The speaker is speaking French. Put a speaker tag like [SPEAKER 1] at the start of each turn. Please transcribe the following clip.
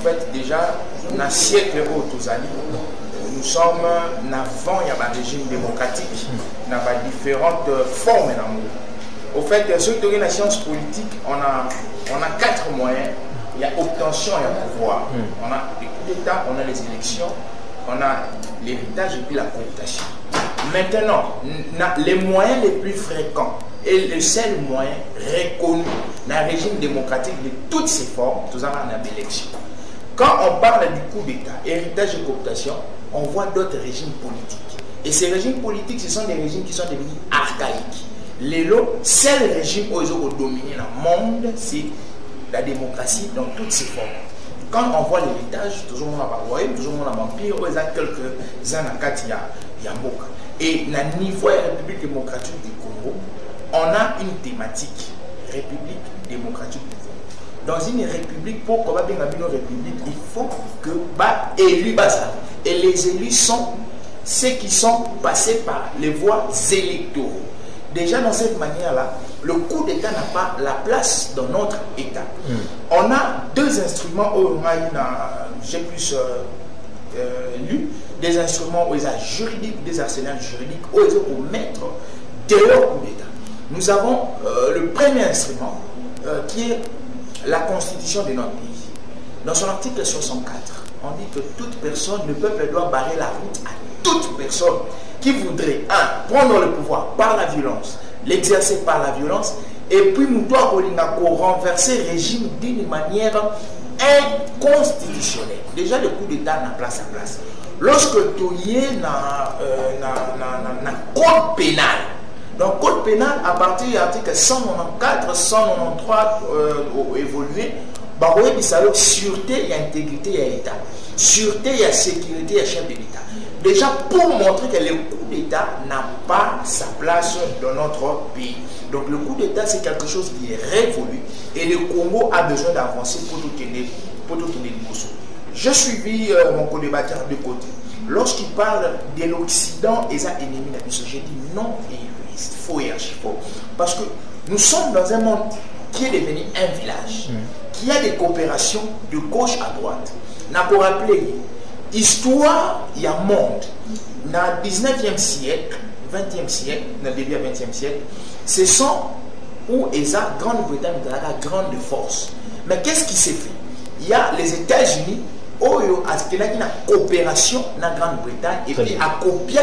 [SPEAKER 1] fait, déjà, dans le siècle où nous sommes avant, il y a un régime démocratique, il y a différentes formes. Au fait, sur la science politique, on a 4 moyens. Il y a obtention et pouvoir. On a les coups d'État, on a les élections, on a l'héritage et puis la cooptation. Maintenant, les moyens les plus fréquents et le seul moyen reconnu dans le régime démocratique de toutes ses formes, tout ça on a l'élection. Quand on parle du coup d'État, héritage et cooptation, on voit d'autres régimes politiques. Et ces régimes politiques, ce sont des régimes qui sont devenus archaïques. Les seul régime où ils ont dominé le monde, c'est la démocratie dans toutes ses formes. Quand on voit l'héritage, toujours on a royaume, toujours on a empire, il y a quelques années, il y a Mboka. Et au niveau de la République démocratique du Congo, on a une thématique, République démocratique du Congo. Dans une république, pour qu'on ait une république, il faut que élus ça. Et les élus sont ceux qui sont passés par les voies électorales. Déjà dans cette manière-là, le coup d'État n'a pas la place dans notre État. On a 2 instruments où j'ai plus lu, des instruments où ils ont juridiques, des arsenals juridiques, où ils ont mettre dehors coup d'État. Nous avons le premier instrument qui est la constitution de notre pays. Dans son article 64, on dit que toute personne, le peuple doit barrer la route à toute personne qui voudrait, prendre le pouvoir par la violence, l'exercer par la violence, et puis nous devons renverser le régime d'une manière inconstitutionnelle. Déjà, le coup d'État n'a place à place. Lorsque tu y es dans le code pénal, dans le code pénal, à partir de l'article 194, 193 évolué, il y a sûreté, il y a intégrité, il y a État. Sûreté, il y a sécurité, il y a chef de l'État. Déjà, pour montrer que le coup d'État n'a pas sa place dans notre pays. Donc, le coup d'État, c'est quelque chose qui est révolu et le Congo a besoin d'avancer pour tout tenir. J'ai suivi mon co-débatteur de côté. Lorsqu'il parle de l'Occident et ça ennemi la mission, j'ai dit non, il faut et archi-faux. Parce que nous sommes dans un monde qui est devenu un village, qui a des coopérations de gauche à droite. N'a pas rappelé, histoire, il y a monde. Dans le 19e siècle, 20e siècle, dans le début du 20e siècle, ce sont où est la Grande-Bretagne de la grande force. Mais qu'est-ce qui s'est fait? Il y a les États-Unis, où il y a une coopération dans la Grande-Bretagne, et puis à copier